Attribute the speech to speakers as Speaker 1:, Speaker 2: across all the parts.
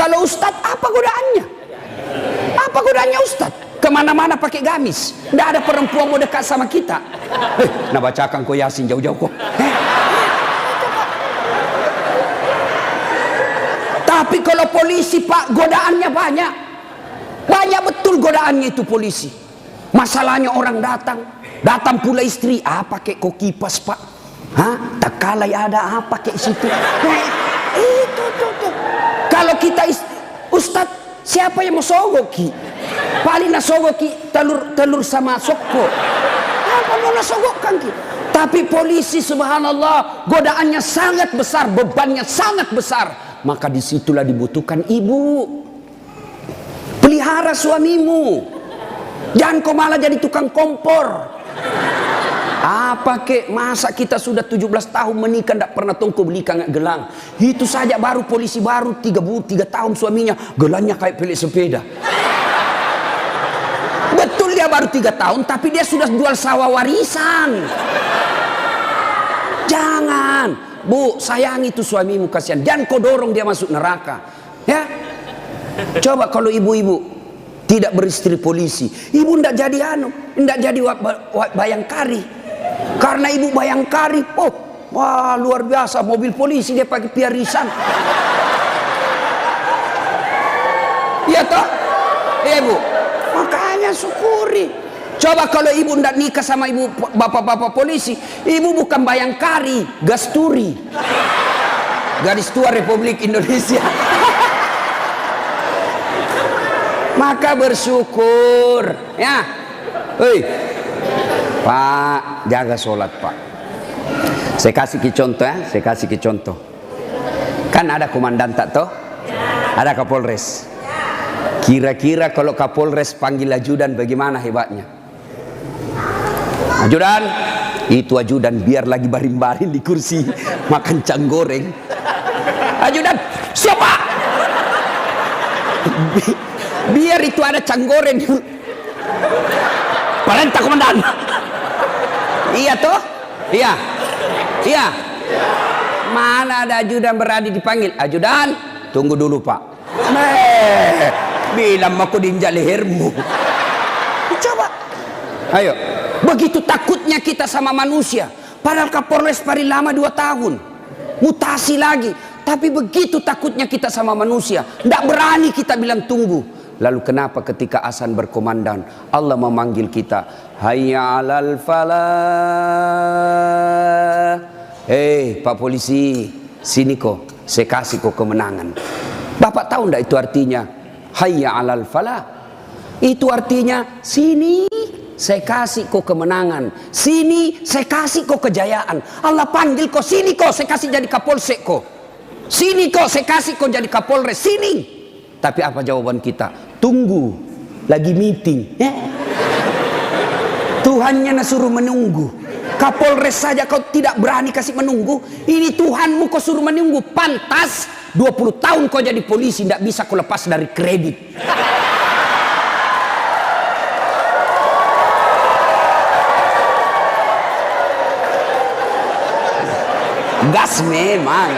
Speaker 1: Kalau ustadz, apa godaannya? Apa godaannya ustadz? Kemana-mana pakai gamis, tidak ada perempuan mau dekat sama kita. Nah bacakan kau Yasin jauh-jauh kok. Tapi kalau polisi pak, godaannya banyak. Banyak betul godaannya itu polisi. Masalahnya orang datang pula istri, pakai kok kipas pak. Tak kalai ada pakai situ. Itu tuh. Kalau kita ustadz, siapa yang mau sogoki? Paling nasogoki telur sama soko. Apa mau nasogokkan ki? Tapi polisi subhanallah godaannya sangat besar, bebannya sangat besar. Maka disitulah dibutuhkan ibu. Pelihara suamimu. Jangan kau malah jadi tukang kompor. Apa kek, masa kita sudah 17 tahun menikah tidak pernah tongko beli gelang. Itu saja baru polisi baru 3 tahun suaminya gelangnya kayak pelik sepeda. Betul dia baru 3 tahun tapi dia sudah jual sawah warisan. Jangan bu, sayangi itu suamimu, kasihan. Jangan kau dorong dia masuk neraka ya. Coba kalau ibu-ibu tidak beristri polisi, ibu tidak jadi tidak jadi bayangkari. Karena ibu bayangkari, wah luar biasa, mobil polisi dia pakai piarisan. Iya toh? Iya bu. Makanya syukuri. Coba kalau ibu tidak nikah sama ibu bapak-bapak polisi, ibu bukan bayangkari, gasturi. Gadis tua Republik Indonesia. Maka bersyukur ya. Hei Pak, jaga sholat Pak. Saya kasih contoh ya, saya kasih contoh. Kan ada komandan tak toh? Ada Kapolres. Kira-kira kalau Kapolres panggil ajudan bagaimana hebatnya? Ajudan, itu ajudan biar lagi baring-baring di kursi makan cang goreng. Ajudan, siapa? Biar itu ada cang goreng. Perintah komandan. Iya toh? Iya. Mana ada ajudan berani dipanggil? Ajudan, tunggu dulu Pak. Bilang aku diinjak lehermu. Coba. Ayo. Begitu takutnya kita sama manusia. Padahal Kapolres paling lama 2 tahun. Mutasi lagi. Tapi begitu takutnya kita sama manusia. Tidak berani kita bilang tunggu. Lalu kenapa ketika azan berkomandan Allah memanggil kita, hayya 'alal falah. Hei Pak polisi, sini kok, saya kasih kok kemenangan. Bapak tahu enggak itu artinya hayya 'alal falah? Itu artinya sini saya kasih kok kemenangan, sini saya kasih kok kejayaan. Allah panggil kok, sini kok saya kasih jadi Kapolsek kok, sini kok saya kasih kok jadi Kapolres, sini. Tapi apa jawaban kita? Tunggu, lagi meeting. Tuhannya suruh menunggu. Kapolres saja kau tidak berani kasih menunggu. Ini Tuhanmu kau suruh menunggu. Pantas 20 tahun kau jadi polisi tidak bisa kau lepas dari kredit. Gas memang.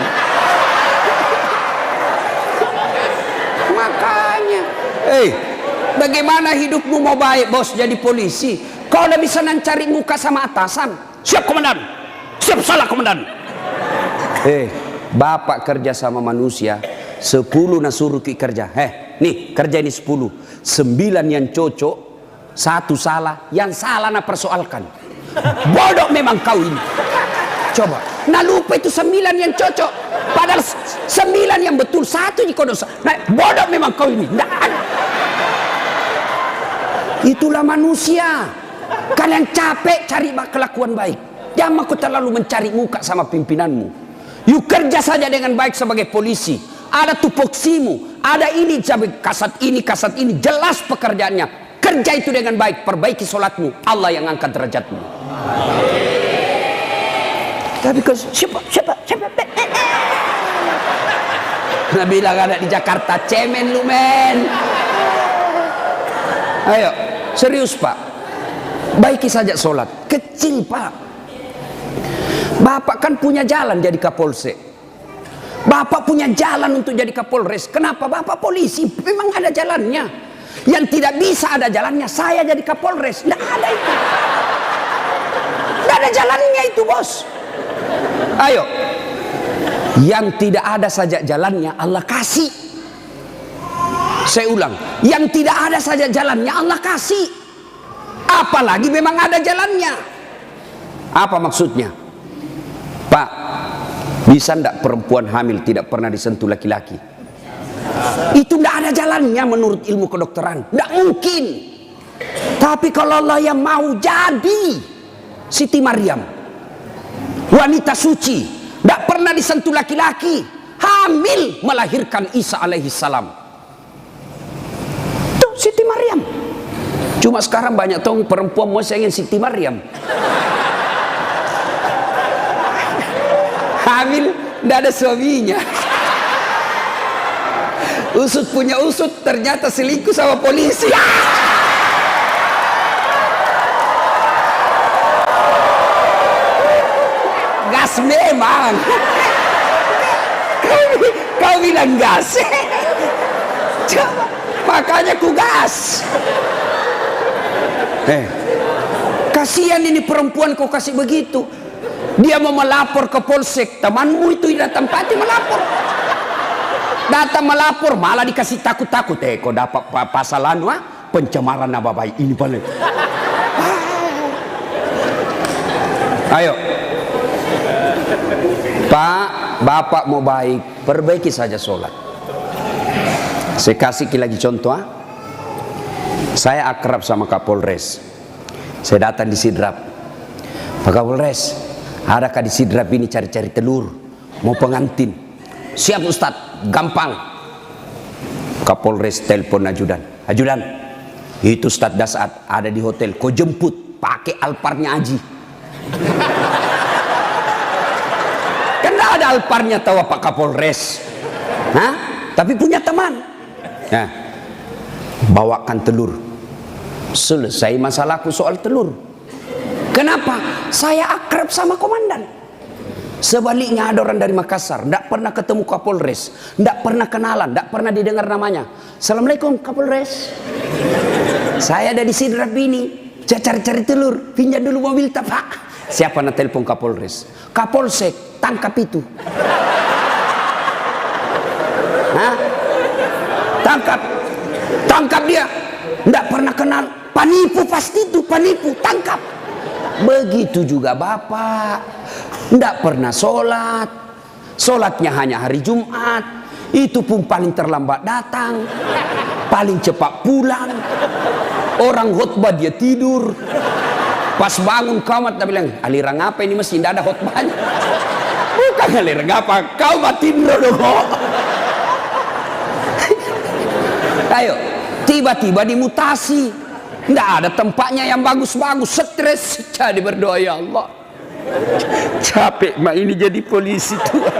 Speaker 1: Makanya, bagaimana hidupmu mau baik bos jadi polisi? Kau udah bisa cari muka sama atasan. Siap komandan, siap salah komandan. Bapak kerja sama manusia, 10 nasuruh ki kerja. Nih kerja ini 10, 9 yang cocok, 1 salah, yang salah na persoalkan. Bodoh memang kau ini. Coba, nah lupa itu 9 yang cocok, padahal 9 yang betul, 1 jika dosa. Nah, bodoh memang kau ini. Nah, itulah manusia. Kalian capek cari kelakuan baik. Jangan kau terlalu mencari muka sama pimpinanmu. Yuk kerja saja dengan baik sebagai polisi. Ada tupoksimu, ada ini, kasat ini, jelas pekerjaannya. Kerja itu dengan baik, perbaiki sholatmu. Allah yang angkat derajatmu. Tapi kau siapa? Nah bilang ada di Jakarta, cemen lu men. Ayo, serius Pak. Baiki saja sholat. Kecil Pak. Bapak kan punya jalan jadi Kapolsek. Bapak punya jalan untuk jadi Kapolres. Kenapa? Bapak polisi, memang ada jalannya. Yang tidak bisa ada jalannya, saya jadi Kapolres. Tidak ada itu. Tidak ada jalannya itu, bos. Ayo. Yang tidak ada saja jalannya, Allah kasih. Saya ulang. Yang tidak ada saja jalannya, Allah kasih. Apalagi memang ada jalannya. Apa maksudnya? Pak, bisa ndak perempuan hamil tidak pernah disentuh laki-laki? Itu ndak ada jalannya menurut ilmu kedokteran. Ndak mungkin. Tapi kalau Allah yang mau jadi Siti Maryam, wanita suci, ndak pernah disentuh laki-laki, hamil melahirkan Isa alaihi salam. Tuh Siti Maryam. Cuma sekarang banyak tong perempuan mau sayangin Siti Maryam. Hamil, tidak ada suaminya. Usut punya usut, ternyata selingkuh sama polisi. Gas memang. Kau bilang gas. Coba, makanya ku gas. Kasihan ini perempuan kau kasih begitu. Dia mau melapor ke polsek, temanmu itu datang pati melapor. Datang melapor malah dikasih takut-takut. Kau dapat pasalan pencemaran nama baik ini paling. Ayo. Pak, Bapak mau baik, perbaiki saja sholat. Saya kasih lagi contoh. Saya akrab sama Kapolres. Saya datang di Sidrap. Pak Kapolres, adakah di Sidrap ini cari-cari telur, mau pengantin? Siap Ustadz, gampang. Kapolres telepon ajudan. Ajudan, itu Ustadz Dasat ada di hotel, kau jemput pakai Alparnya Aji. Karena ada Alparnya tahu Pak Kapolres. Hah? Tapi punya teman. Nah, bawakan telur. Selesai masalahku soal telur. Kenapa? Saya akrab sama komandan. Sebaliknya ada orang dari Makassar, tidak pernah ketemu Kapolres, tidak pernah kenalan, tidak pernah didengar namanya. Assalamualaikum Kapolres. Saya ada di Sidrap ini, saya cari-cari telur, pinjam dulu mobil Pak. Siapa nak telepon Kapolres? Kapolsek, tangkap itu. Hah? Tangkap dia. Tidak pernah kenal, penipu pasti itu, penipu, tangkap. Begitu juga Bapak, tidak pernah sholat, sholatnya hanya hari Jumat, itu pun paling terlambat datang, paling cepat pulang. Orang khutbah dia tidur, pas bangun kamat dia bilang, aliran apa ini masih tidak ada khutbahnya? Bukan aliran apa, kau tidur dong. Ayo, tiba-tiba dimutasi. Tidak ada tempatnya yang bagus-bagus, stres. Jadi berdoa, ya Allah, capek mak ini jadi polisi Tuhan.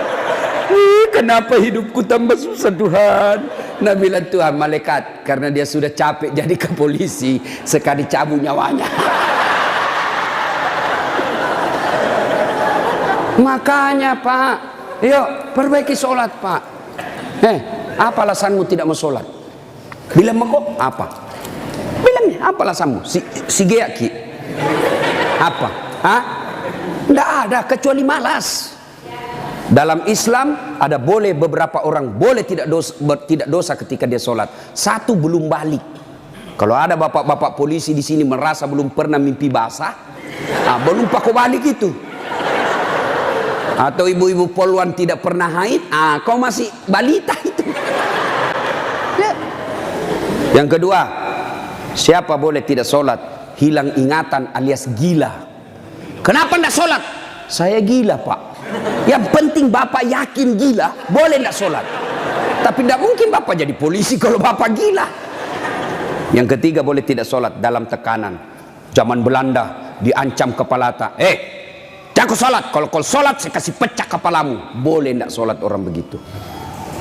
Speaker 1: Kenapa hidupku tambah susah Tuhan? Nah bilang Tuhan, malaikat, karena dia sudah capek jadi ke polisi, sekali cabut nyawanya. Makanya Pak, yuk perbaiki sholat Pak. Apa alasanmu tidak mau sholat? Bilang kok apa? Bilangnya apa alasanmu? Si geaki apa? Hah? Tidak ada kecuali malas. Dalam Islam ada boleh beberapa orang boleh tidak dosa ketika dia sholat. Satu, belum balik. Kalau ada bapak-bapak polisi di sini merasa belum pernah mimpi basah, belum pakai balik itu. Atau ibu-ibu poluan tidak pernah haid, kau masih balita itu. Yang kedua, siapa boleh tidak sholat? Hilang ingatan alias gila. Kenapa tidak sholat? Saya gila Pak. Yang penting Bapak yakin gila, boleh tidak sholat. Tapi tidak mungkin Bapak jadi polisi kalau Bapak gila. Yang ketiga, boleh tidak sholat dalam tekanan. Zaman Belanda diancam kepala tak. Jangan sholat. Kalau kau sholat saya kasih pecah kepalamu. Boleh tidak sholat orang begitu.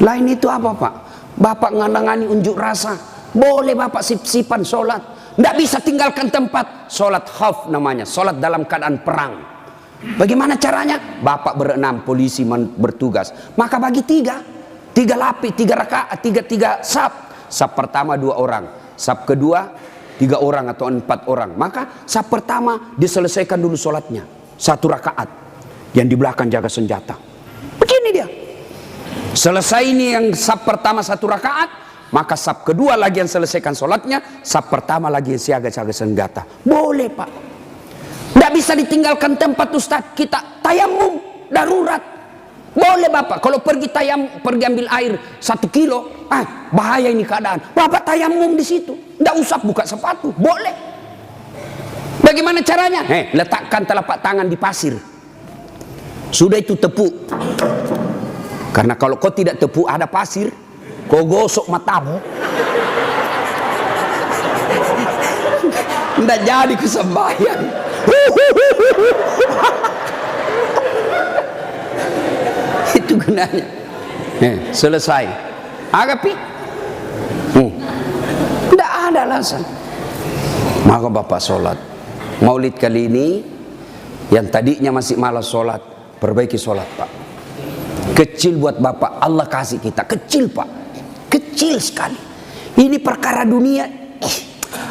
Speaker 1: Lain itu apa Pak? Bapak nganangani unjuk rasa. Boleh Bapak sip-sipan sholat. Tidak bisa tinggalkan tempat. Sholat khauf namanya, sholat dalam keadaan perang. Bagaimana caranya? Bapak berenam, polisi bertugas. Maka bagi tiga lapis, 3 rakaat, tiga saf. Saf pertama 2 orang, saf kedua 3 orang atau 4 orang. Maka saf pertama diselesaikan dulu sholatnya 1 rakaat. Yang di belakang jaga senjata. Begini dia. Selesai ini yang saf pertama 1 rakaat, maka saf kedua lagi yang selesaikan sholatnya, saf pertama lagi yang siaga-siaga senjata. Boleh Pak. Tidak bisa ditinggalkan tempat Ustaz. Kita tayamum darurat. Boleh Bapak. Kalau pergi ambil air 1 kilo, bahaya ini keadaan. Bapak tayamum di situ. Tidak usah buka sepatu. Boleh. Bagaimana caranya? Letakkan telapak tangan di pasir. Sudah itu tepuk. Karena kalau kau tidak tepuk ada pasir, kau gosok matamu. Tidak jadi kesembahyang. Itu gunanya. Selesai. Agapi. Tidak ada alasan. Maka Bapak sholat. Maulid kali ini, yang tadinya masih malas sholat, perbaiki sholat Pak. Kecil buat Bapak, Allah kasih kita. Kecil Pak. Kecil sekali. Ini perkara dunia.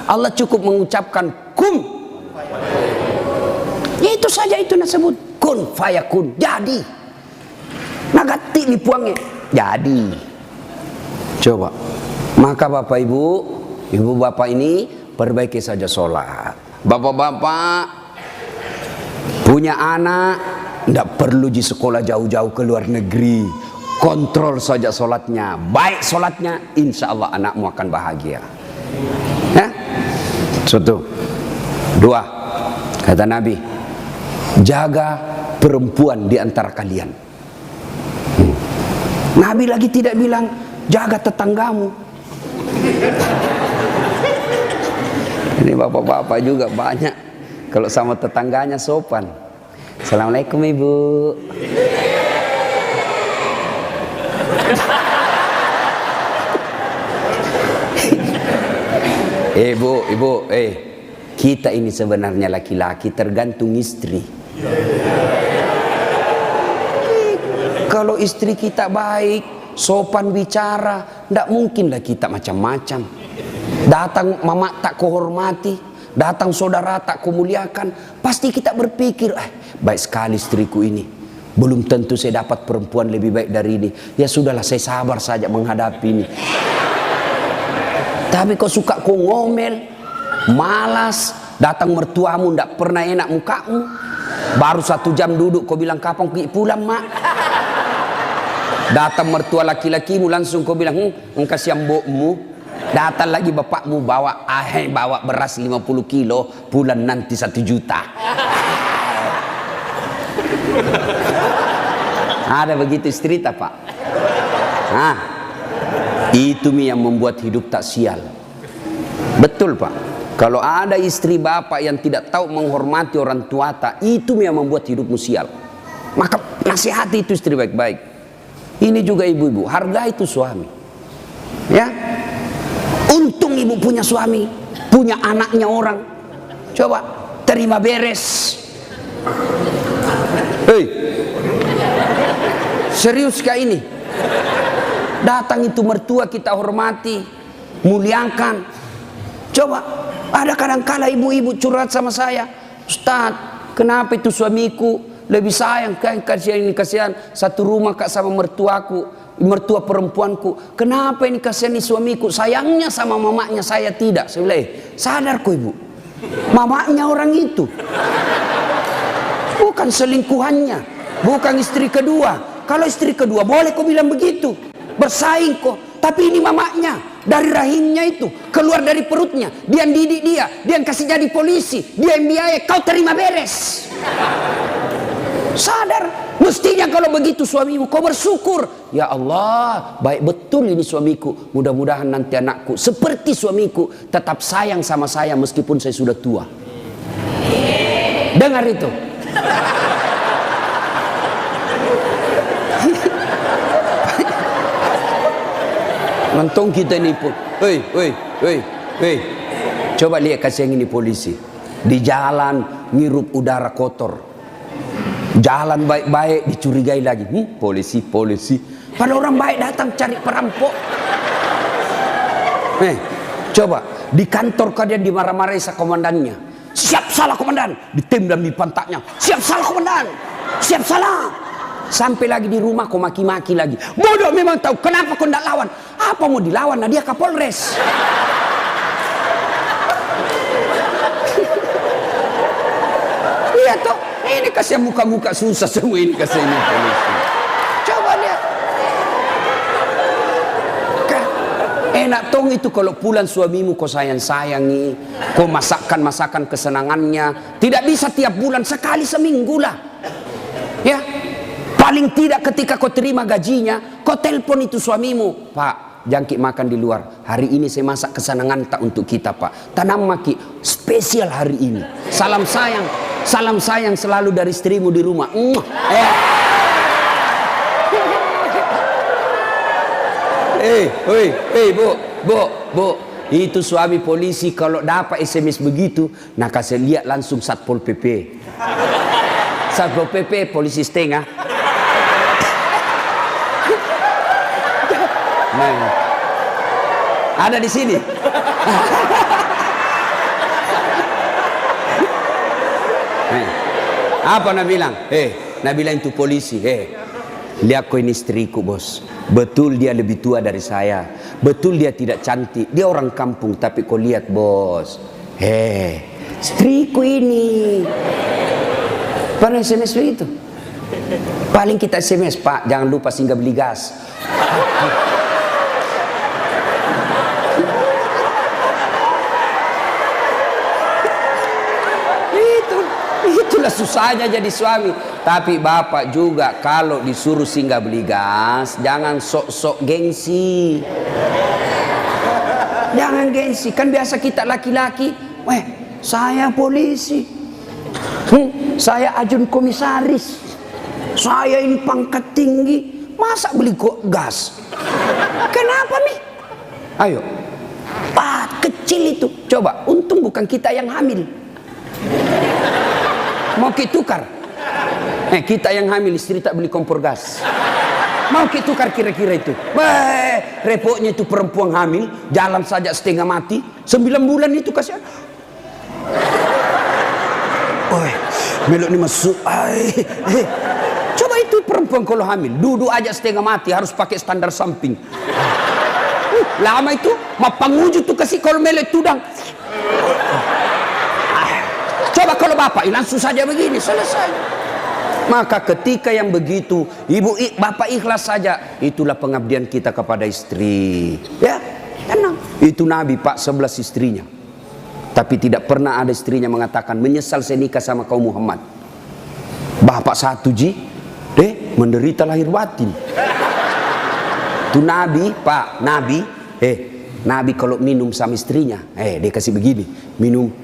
Speaker 1: Allah cukup mengucapkan kun. Itu saja itu disebut kun fayakun. Jadi. Nagati nih puangnya. Jadi. Coba. Maka Bapak Ibu Bapak ini perbaiki saja sholat. Bapak-bapak punya anak, tidak perlu di sekolah jauh-jauh ke luar negeri. Kontrol saja sholatnya. Baik sholatnya, insya Allah anakmu akan bahagia. Ya? 1, 2, kata Nabi, jaga perempuan di antara kalian. Nabi lagi tidak bilang jaga tetanggamu. Ini bapak-bapak juga banyak kalau sama tetangganya sopan. Assalamualaikum Ibu. Ibu, kita ini sebenarnya laki-laki tergantung istri. Kalau istri kita baik, sopan bicara, tidak mungkinlah kita macam-macam. Datang mama tak kuhormati, datang saudara tak kumuliakan, pasti kita berpikir, baik sekali istriku ini. Belum tentu saya dapat perempuan lebih baik dari ini. Ya sudahlah, saya sabar saja menghadapi ini. Tapi kau suka kau ngomel, malas, datang mertuamu tidak pernah enak mukamu. Baru 1 jam duduk kau bilang kapan pulang mak. Datang mertua laki-lakimu langsung kau bilang kasihan mbokmu. Datang lagi bapakmu bawa beras 50 kilo, pulang nanti 1 juta. Ada begitu cerita Pak. Itu yang membuat hidup tak sial. Betul Pak. Kalau ada istri bapak yang tidak tahu menghormati orang tua tak, itu yang membuat hidupmu sial. Maka nasihati itu istri baik-baik. Ini juga ibu-ibu, hargai itu suami. Ya. Untung ibu punya suami, punya anaknya orang. Coba terima beres. Serius kah ini? Datang itu mertua kita hormati, muliakan. Coba, ada kadang-kala ibu-ibu curhat sama saya, Ustaz, kenapa itu suamiku lebih sayang, kasihan satu rumah kak sama mertuaku, mertua perempuanku. Kenapa ini kasihan suamiku, sayangnya sama mamanya saya tidak. Saya bilang, sadar kok ibu, mamanya orang itu, bukan selingkuhannya, bukan istri kedua. Kalau istri kedua boleh kau bilang begitu, bersaing kok. Tapi ini mamanya, dari rahimnya itu, keluar dari perutnya, dia yang didik dia yang kasih jadi polisi, dia yang biaya, kau terima beres. Sadar, mestinya kalau begitu suamimu, kau bersyukur. Ya Allah, baik betul ini suamiku. Mudah-mudahan nanti anakku seperti suamiku, tetap sayang sama saya meskipun saya sudah tua. Dengar itu. Mentong kita ini pun, coba lihat kasih yang ini polisi di jalan ngirup udara kotor. Jalan baik-baik dicurigai lagi. Polisi, polisi. Pada orang baik datang cari perampok. Coba di kantor kalian dimarah-marahi sa komandannya. Siap salah komandan, ditendang di pantatnya. Siap salah komandan, siap salah. Sampai lagi di rumah kau maki-maki lagi. Bodoh memang tahu kenapa kau tidak lawan. Apa mau dilawan? Nah dia Kapolres. Iya toh. Ini kasih muka-muka susah semua ini kasih ini polisi. Coba lihat. Enak tong itu kalau pulang suamimu kau sayang-sayangi, kau masakan kesenangannya. Tidak bisa tiap bulan, sekali seminggu lah. Ya. Paling tidak ketika kau terima gajinya, kau telepon itu suamimu. Pak, jangkit makan di luar. Hari ini saya masak kesenangan tak untuk kita, Pak. Tanam maki spesial hari ini. Salam sayang selalu dari istrimu di rumah. Bu, itu suami polisi kalau dapat SMS begitu, nah kasih lihat langsung Satpol PP. Satpol PP polisi setengah. Nah, ada di sini. Apa nak bilang? Nak bilang itu polisi. Lihat kau ini istriku bos. Betul dia lebih tua dari saya. Betul dia tidak cantik. Dia orang kampung. Tapi kau lihat bos. Istriku ini. Pernah SMS begitu? Paling kita SMS, Pak, jangan lupa singgah beli gas. Itulah susahnya jadi suami. Tapi bapak juga kalau disuruh singgah beli gas, jangan sok-sok gengsi. Jangan gengsi. Kan biasa kita laki-laki, saya polisi, saya ajun komisaris, saya ini pangkat tinggi, masa beli gas? Kenapa nih? Ayo, kecil itu. Coba, untung bukan kita yang hamil. Mau kita tukar? Kita yang hamil, istri tak beli kompor gas. Mau kita tukar kira-kira itu? Repotnya itu perempuan hamil, jalan saja setengah mati, 9 bulan itu kasihan. Melok ni masuk. Coba itu perempuan kalau hamil, duduk aja setengah mati, harus pakai standar samping. Lama itu, mapanguju tuh kasih kalau melek tudang. Coba kalau bapak langsung saja begini, selesai. Maka ketika yang begitu, bapak ikhlas saja. Itulah pengabdian kita kepada istri. Ya, tenang. Itu Nabi Pak 11 istrinya. Tapi tidak pernah ada istrinya mengatakan menyesal saya nikah sama kau Muhammad. Bapak satu menderita lahir batin. Itu Nabi Pak, Nabi kalau minum sama istrinya, dia kasih begini, minum.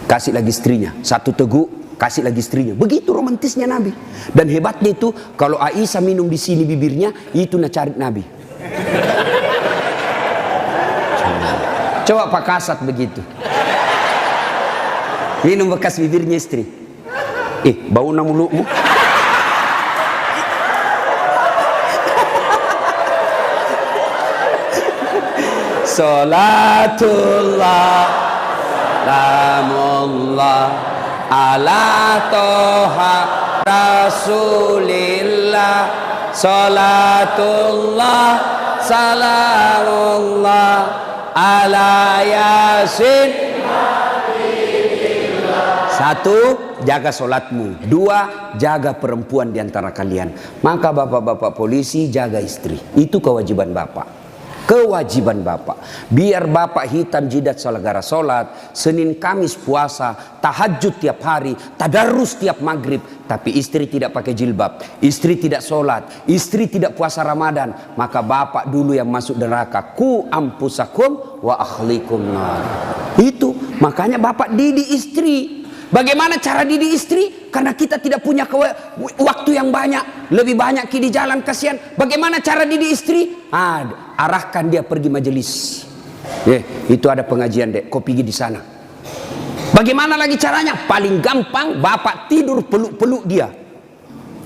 Speaker 1: Kasih lagi istrinya, satu teguk, kasih lagi istrinya. Begitu romantisnya Nabi. Dan hebatnya itu, kalau Aisyah minum di sini bibirnya, itu cari Nabi. Coba Pak Kasat begitu. Minum bekas bibirnya istri. Bau na mulutmu. Salatullah Salamullah ala toha rasulillah. Salatullah salamullah ala yasin. Satu, jaga solatmu. Dua, jaga perempuan di antara kalian. Maka bapak-bapak polisi jaga istri. Itu kewajiban bapak. Kewajiban bapak. Biar bapak hitam jidat gara solat, Senin Kamis puasa, tahajud tiap hari, tadarus tiap maghrib, tapi istri tidak pakai jilbab, istri tidak solat, istri tidak puasa Ramadan, maka bapak dulu yang masuk neraka. Ku ampusakum wa akhlikum nar. Itu makanya bapak didik istri. Bagaimana cara didik istri? Karena kita tidak punya waktu yang banyak. Lebih banyak di jalan, kasihan. Bagaimana cara didik istri? Arahkan dia pergi majelis. Itu ada pengajian dek, kau pergi di sana. Bagaimana lagi caranya? Paling gampang, bapak tidur peluk-peluk dia.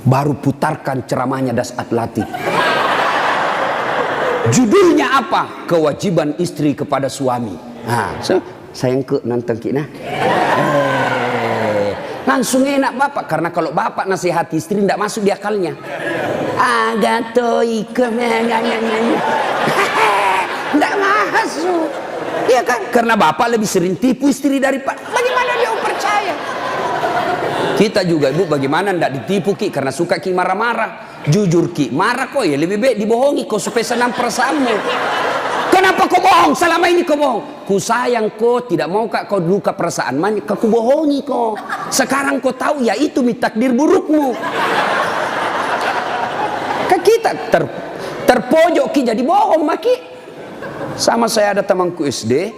Speaker 1: baru putarkan ceramahnya Dasat Latif. Judulnya apa? Kewajiban istri kepada suami. Nah, sayang ke nonton kita. Langsung enak bapak, karena kalau bapak nasihat istri tidak masuk di akalnya. Agatoi tidak masuk, iya kan? Karena bapak lebih sering tipu istri daripada. Bagaimana dia percaya? Kita juga ibu, bagaimana tidak ditipu ki? Karena suka ki marah-marah. Jujur ki, marah kok ya lebih baik dibohongi kau supaya senang perasaanmu. Kenapa kau bohong? Selama ini kau bohong. Ku sayang kau, tidak mau kak kau luka perasaan man, kau bohongi kau. Sekarang kau tahu ya itu takdir burukmu. Kan kita terpojok ki jadi bohong maki. Sama saya ada temanku SD,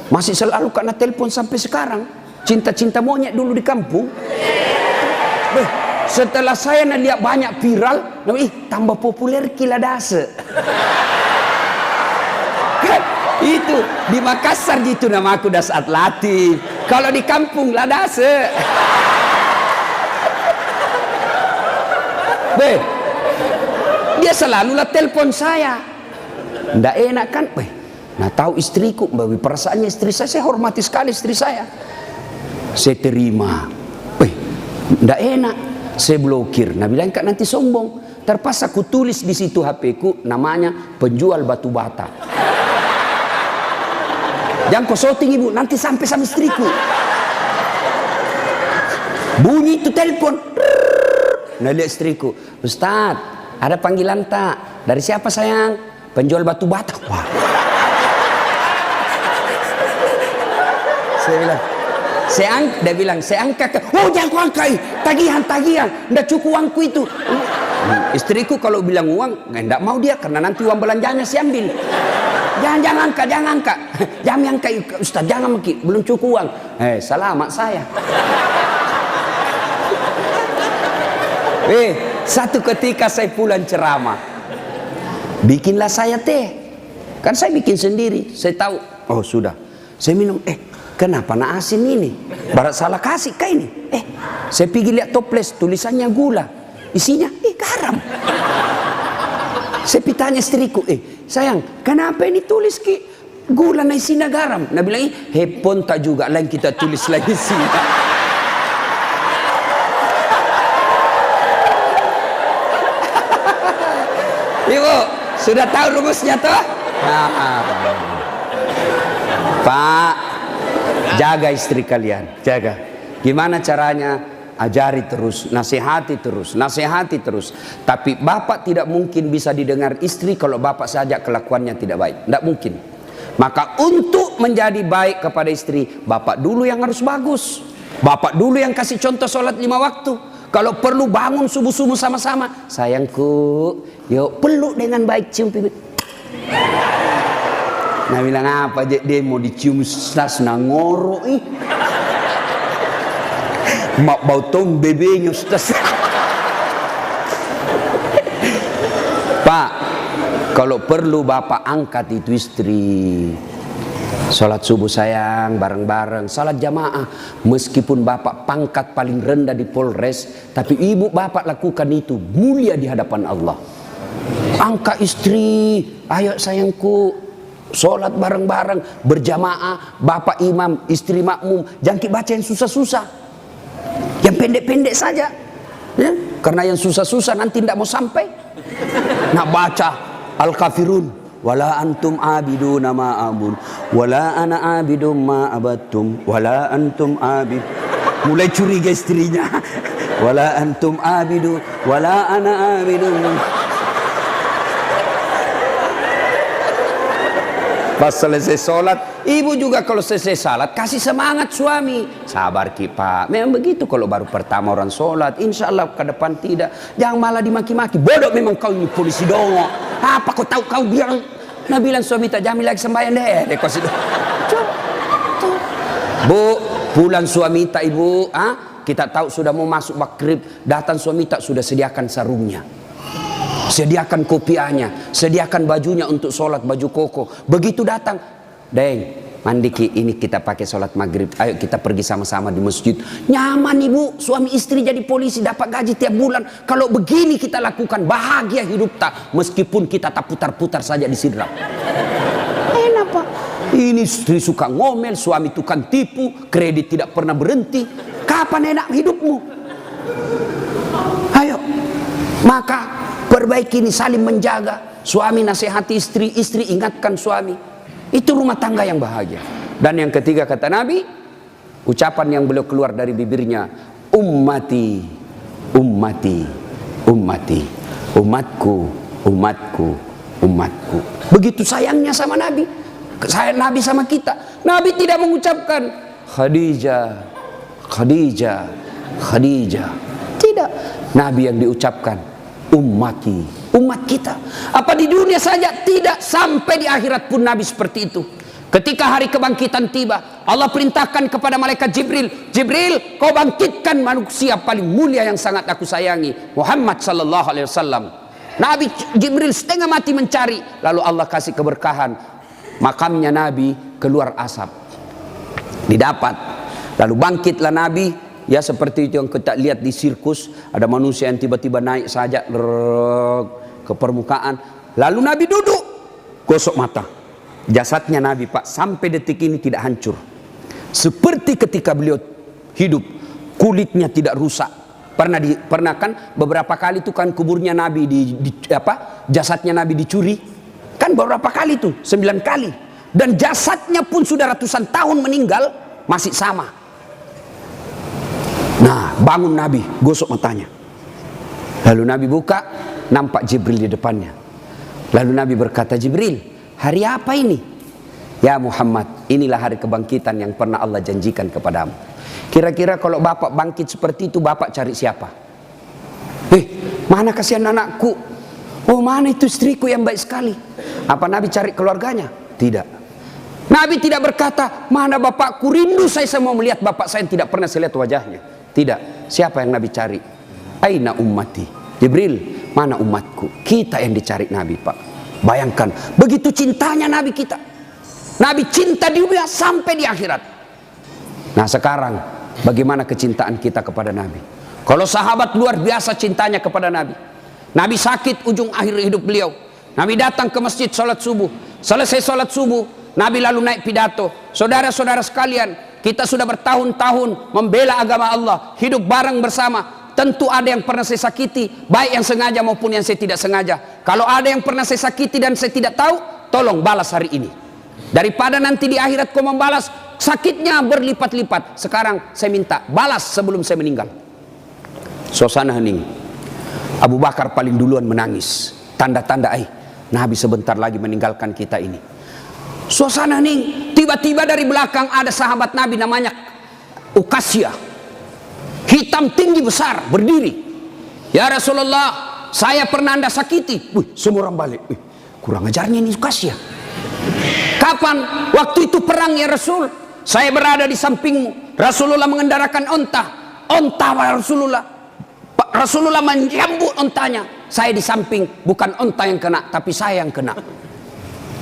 Speaker 1: masih selalu kena telepon sampai sekarang. Cinta-cinta monyet dulu di kampung. Setelah saya lihat banyak viral, tambah populer kila dase. Itu di Makassar gitu nama aku Dasat Latif. Kalau di kampung Ladase. Dia selalu lah telepon saya. Nggak enak kan? Nah tahu istriku, perasaannya istri saya hormati sekali istri saya. Saya terima. Nggak enak. Saya blokir. Nah bilang kak nanti sombong. Terpaksa ku tulis di situ HP ku namanya penjual batu bata. Jangan kau shooting ibu, nanti sampai sama istriku. Bunyi itu telepon. Nah lihat istriku, Ustaz, ada panggilan tak? Dari siapa sayang? Penjual batu bata. Wah. Dia bilang, saya angkat. Oh jangan kau angkat, tagihan. Nggak cukup uangku itu. Istriku kalau bilang uang, nggak mau dia karena nanti uang belanjanya saya ambil. Jangan angkat. Jangan angkat Ustaz, jangan maki, belum cukup uang. Selamat saya. Satu ketika saya pulang ceramah. Bikinlah saya teh. Kan saya bikin sendiri. Saya tahu, oh sudah. Saya minum, kenapa nak asin ini? Barat salah kasih kah ini? Saya pergi lihat toples, tulisannya gula. Isinya, garam. Saya tanya istriku, sayang, kenapa ini tulis ki gula na isinya garam? Nah bilang, hepon tak juga, lain kita tulis lagi isinya. Ibu, sudah tahu rumusnya toh? Pak, jaga istri kalian, jaga. Gimana caranya? Ajari terus, nasihati terus. Tapi bapak tidak mungkin bisa didengar istri kalau bapak saja kelakuannya tidak baik. Tidak mungkin. Maka untuk menjadi baik kepada istri, bapak dulu yang harus bagus. Bapak dulu yang kasih contoh sholat 5 waktu. Kalau perlu bangun subuh-subuh sama-sama. Sayangku, yuk peluk dengan baik, cium pipi. Nah bilang apa dia mau dicium stas ngoro mak bau tong bebenya Ustaz. Pak, kalau perlu bapak angkat itu istri. Salat subuh sayang, bareng-bareng, salat jamaah. Meskipun bapak pangkat paling rendah di Polres, tapi ibu bapak lakukan itu mulia di hadapan Allah. Angkat istri, ayo sayangku, salat bareng-bareng, berjamaah, bapak imam, istri makmum. Jangan baca yang susah-susah. Yang pendek-pendek saja ya? Karena yang susah-susah nanti tidak mau sampai. Nak baca Al-Kafirun, wala antum abiduna ma abun, wala ana abidum ma abattum, wala antum abid. Mulai curiga istrinya. Wala antum abidu, wala ana abidum. Pas selesai sholat, ibu juga kalau selesai sholat kasih semangat suami. Sabar ki pak, memang begitu kalau baru pertama orang sholat. Insya Allah ke depan tidak. Jangan malah dimaki-maki. Bodoh memang kau ini polisi dongo. Apa kau tahu kau bilang? Nah bilang suami tak jamin lagi sembahyang deh. Kau sudah. Bu, pulang suami tak ibu. Kita tahu sudah mau masuk maghrib. Datang suami tak sudah sediakan sarungnya. Sediakan kopiahnya, sediakan bajunya untuk sholat, baju koko. Begitu datang, Deng, mandi Ki, ini kita pakai sholat maghrib, ayo kita pergi sama-sama di masjid. Nyaman ibu, suami istri jadi polisi, dapat gaji tiap bulan. Kalau begini kita lakukan, bahagia hidup tak, meskipun kita tak putar-putar saja di sidrap. Enak Pak. Ini istri suka ngomel, suami tukang tipu, kredit tidak pernah berhenti. Kapan enak hidupmu? Ayo, maka perbaiki ini, saling menjaga. Suami nasihati istri, istri ingatkan suami. Itu rumah tangga yang bahagia. Dan yang ketiga kata Nabi, ucapan yang beliau keluar dari bibirnya, ummati, ummati, ummati, umatku, umatku, umatku. Begitu sayangnya sama Nabi. Sayang Nabi sama kita. Nabi tidak mengucapkan Khadijah, Khadijah, Khadijah. Tidak. Nabi yang diucapkan ummati, umat kita. Apa di dunia saja? Tidak. Sampai di akhirat pun Nabi seperti itu. Ketika hari kebangkitan tiba, Allah perintahkan kepada malaikat Jibril, Jibril, kau bangkitkan manusia paling mulia yang sangat aku sayangi, Muhammad sallallahu alaihi wasallam. Nabi Jibril setengah mati mencari, lalu Allah kasih keberkahan. Makamnya Nabi keluar asap, didapat. Lalu bangkitlah Nabi. Ya seperti itu yang kita lihat di sirkus, ada manusia yang tiba-tiba naik saja ke permukaan. Lalu Nabi duduk, gosok mata. Jasadnya Nabi Pak sampai detik ini tidak hancur. Seperti ketika beliau hidup, kulitnya tidak rusak. Pernah kan beberapa kali itu kan kuburnya Nabi jasadnya Nabi dicuri. Kan beberapa kali tuh, 9 kali. Dan jasadnya pun sudah ratusan tahun meninggal, masih sama. Nah, bangun Nabi, gosok matanya. Lalu Nabi buka, nampak Jibril di depannya. Lalu Nabi berkata, Jibril, hari apa ini? Ya Muhammad, inilah hari kebangkitan yang pernah Allah janjikan kepadamu. Kira-kira kalau bapak bangkit seperti itu, bapak cari siapa? Mana kasihan anakku? Oh, mana itu istriku yang baik sekali? Apa Nabi cari keluarganya? Tidak. Nabi tidak berkata, mana bapakku, rindu saya mau melihat bapak saya yang tidak pernah saya lihat wajahnya. Tidak. Siapa yang Nabi cari? Aina ummati. Jibril, mana umatku? Kita yang dicari Nabi Pak. Bayangkan, begitu cintanya Nabi kita. Nabi cinta di dunia sampai di akhirat. Nah sekarang, bagaimana kecintaan kita kepada Nabi? Kalau sahabat luar biasa cintanya kepada Nabi. Nabi sakit ujung akhir hidup beliau. Nabi datang ke masjid sholat subuh. Selesai sholat subuh, Nabi lalu naik pidato. Saudara-saudara sekalian, kita sudah bertahun-tahun membela agama Allah, hidup bareng bersama. Tentu ada yang pernah saya sakiti, baik yang sengaja maupun yang saya tidak sengaja. Kalau ada yang pernah saya sakiti dan saya tidak tahu, tolong balas hari ini. Daripada nanti di akhirat kau membalas, sakitnya berlipat-lipat. Sekarang saya minta balas sebelum saya meninggal. Suasana hening. Abu Bakar paling duluan menangis. Tanda-tanda Nabi sebentar lagi meninggalkan kita ini. Suasana hening. Tiba-tiba dari belakang ada sahabat Nabi namanya Uqasyah. Hitam tinggi besar berdiri. Ya Rasulullah, saya pernah anda sakiti. Semua orang balik. Kurang ajarnya ini Uqasyah. Kapan? Waktu itu perang ya Rasul. Saya berada di sampingmu. Rasulullah mengendarakan onta. Onta Rasulullah. Rasulullah menyambut ontanya. Saya di samping, bukan onta yang kena, tapi saya yang kena.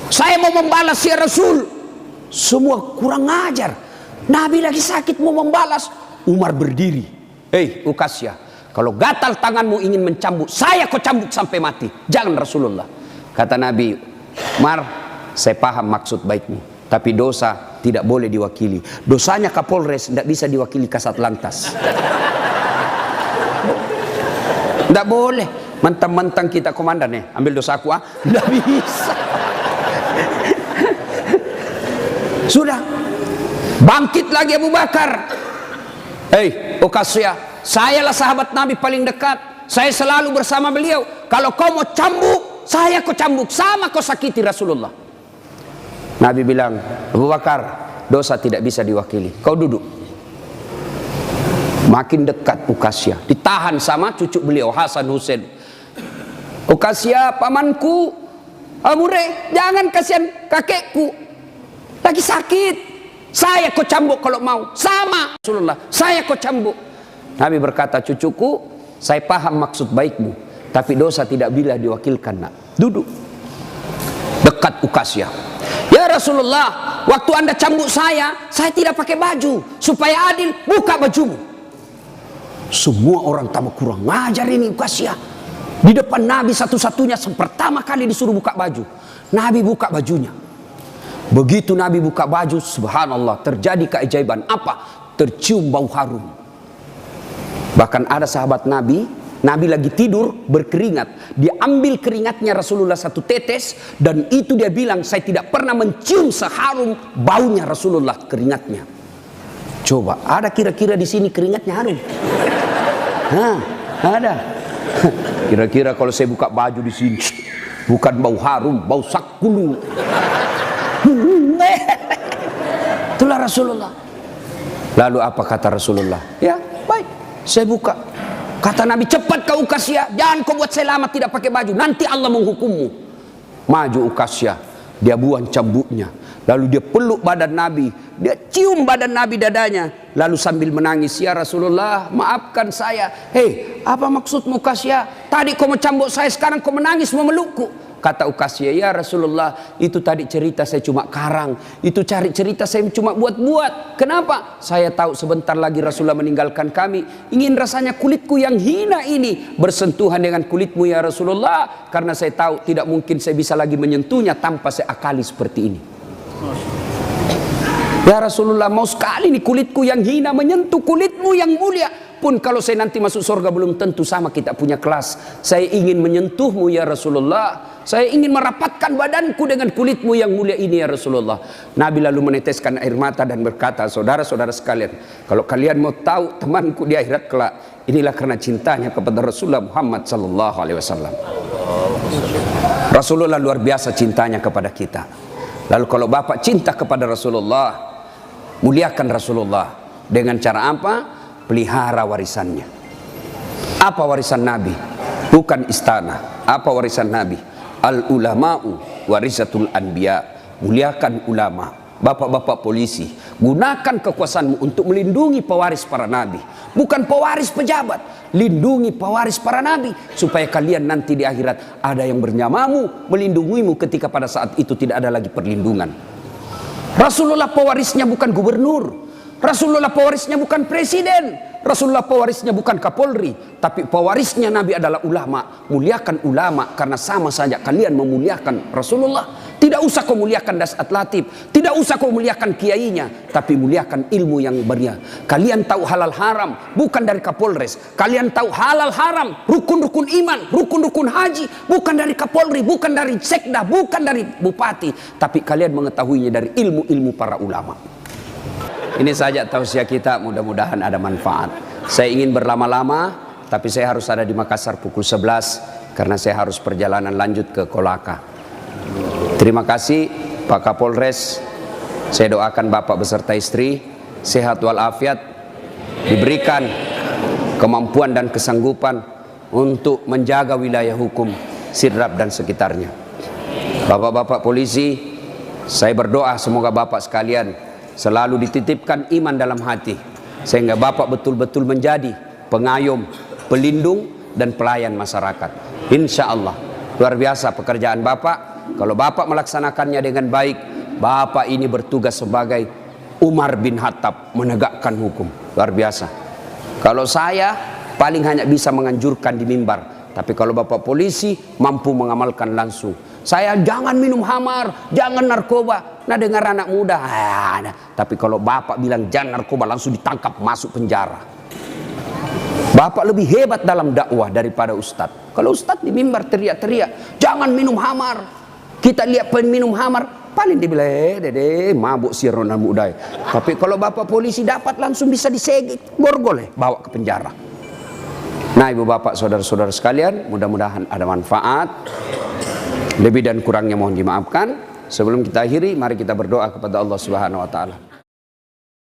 Speaker 1: Saya mau membalas ya Rasul. Semua kurang ajar. Nabi lagi sakit mau membalas. Umar berdiri. Uqasyah, kalau gatal tanganmu ingin mencambuk, saya kau cambuk sampai mati. Jangan Rasulullah. Kata Nabi, Umar, saya paham maksud baikmu, tapi dosa tidak boleh diwakili. Dosanya Kapolres tidak bisa diwakili Kasat Lantas. Tidak boleh. Mentang-mentang kita komandan ambil dosa aku tidak bisa. Sudah. Bangkit lagi Abu Bakar. Uqasyah, sayalah sahabat Nabi paling dekat. Saya selalu bersama beliau. Kalau kau mau cambuk, saya kau cambuk. Sama kau sakiti Rasulullah. Nabi bilang, Abu Bakar, dosa tidak bisa diwakili. Kau duduk. Makin dekat Uqasyah, ditahan sama cucu beliau Hasan Husain. Uqasyah, pamanku, Amure, jangan kasihan kakekku, lagi sakit. Saya kau cambuk kalau mau. Sama Rasulullah, saya kau cambuk. Nabi berkata, cucuku, saya paham maksud baikmu, tapi dosa tidak bila diwakilkan. Nak, duduk dekat Uqasyah. Ya Rasulullah, waktu Anda cambuk saya tidak pakai baju. Supaya adil, buka bajumu. Semua orang tambah kurang ngajar ini Ukasya. Di depan Nabi satu-satunya pertama kali disuruh buka baju. Nabi buka bajunya. Begitu Nabi buka baju, subhanallah, terjadi keajaiban. Apa? Tercium bau harum. Bahkan ada sahabat Nabi lagi tidur berkeringat. Dia ambil keringatnya Rasulullah satu tetes, dan itu dia bilang, saya tidak pernah mencium seharum baunya Rasulullah keringatnya. Coba, ada kira-kira di sini keringatnya harum? Nah, ada. Kira-kira kalau saya buka baju di sini, bukan bau harum, bau sakulu. Itulah Rasulullah. Lalu apa kata Rasulullah? Ya, baik, saya buka. Kata Nabi, cepat kau Ukasya, jangan kau buat saya lama tidak pakai baju, nanti Allah menghukummu. Maju Ukasya, dia buang cambuknya, lalu dia peluk badan Nabi, dia cium badan Nabi dadanya, lalu sambil menangis, ya Rasulullah, maafkan saya. Hei, apa maksudmu Ukasya? Tadi kau mencambuk saya, sekarang kau menangis memelukku. Kata Ukasya, ya Rasulullah, itu tadi cerita saya cuma karang, itu cari cerita saya cuma buat-buat. Kenapa? Saya tahu sebentar lagi Rasulullah meninggalkan kami. Ingin rasanya kulitku yang hina ini bersentuhan dengan kulitmu ya Rasulullah, karena saya tahu tidak mungkin saya bisa lagi menyentuhnya tanpa saya akali seperti ini. Ya Rasulullah, mau sekali nih kulitku yang hina menyentuh kulitmu yang mulia. Pun kalau saya nanti masuk surga belum tentu sama kita punya kelas. Saya ingin menyentuhmu ya Rasulullah. Saya ingin merapatkan badanku dengan kulitmu yang mulia ini ya Rasulullah. Nabi lalu meneteskan air mata dan berkata, saudara-saudara sekalian, kalau kalian mau tahu temanku di akhirat kelak, inilah karena cintanya kepada Rasulullah Muhammad sallallahu alaihi wasallam. Rasulullah luar biasa cintanya kepada kita. Lalu kalau Bapak cinta kepada Rasulullah, muliakan Rasulullah dengan cara apa? Pelihara warisannya. Apa warisan Nabi? Bukan istana. Apa warisan Nabi? Al ulama'u warisatul anbiya. Muliakan ulama. Bapak-bapak polisi, gunakan kekuasaanmu untuk melindungi pewaris para nabi, bukan pewaris pejabat. Lindungi pewaris para nabi, supaya kalian nanti di akhirat ada yang bernyamamu, melindungimu ketika pada saat itu tidak ada lagi perlindungan. Rasulullah pewarisnya bukan gubernur, Rasulullah pewarisnya bukan presiden, Rasulullah pewarisnya bukan Kapolri, tapi pewarisnya Nabi adalah ulama. Muliakan ulama, karena sama saja kalian memuliakan Rasulullah. Tidak usah kau muliakan Dasat Latif, tidak usah kau muliakan kiainya, tapi muliakan ilmu yang beria. Kalian tahu halal haram bukan dari Kapolres, kalian tahu halal haram, rukun-rukun iman, rukun-rukun haji bukan dari Kapolri, bukan dari sekda, bukan dari bupati, tapi kalian mengetahuinya dari ilmu-ilmu para ulama. Ini saja tausiah kita, mudah-mudahan ada manfaat. Saya ingin berlama-lama, tapi saya harus ada di Makassar pukul 11 karena saya harus perjalanan lanjut ke Kolaka. Terima kasih Pak Kapolres. Saya doakan Bapak beserta istri sehat walafiat, diberikan kemampuan dan kesanggupan untuk menjaga wilayah hukum Sidrap dan sekitarnya. Bapak-bapak polisi, saya berdoa semoga Bapak sekalian selalu dititipkan iman dalam hati, sehingga Bapak betul-betul menjadi pengayom, pelindung, dan pelayan masyarakat. Insya Allah, luar biasa pekerjaan Bapak. Kalau Bapak melaksanakannya dengan baik, Bapak ini bertugas sebagai Umar bin Khattab, menegakkan hukum. Luar biasa. Kalau saya paling hanya bisa menganjurkan di mimbar, tapi kalau Bapak polisi mampu mengamalkan langsung. Saya jangan minum khamar, jangan narkoba. Nah, dengar anak muda, tapi kalau Bapak bilang jangan narkoba, langsung ditangkap masuk penjara. Bapak lebih hebat dalam dakwah daripada ustadz. Kalau ustadz di mimbar teriak-teriak, jangan minum khamar. Kita lihat peminum khamar, paling dibilang, dede, mabuk si Ronald Mudai. Tapi kalau Bapak polisi dapat langsung bisa disegit, borgol, bawa ke penjara. Nah, ibu bapak, saudara-saudara sekalian, mudah-mudahan ada manfaat. Lebih dan kurangnya mohon dimaafkan. Sebelum kita akhiri, mari kita berdoa kepada Allah Subhanahu wa taala.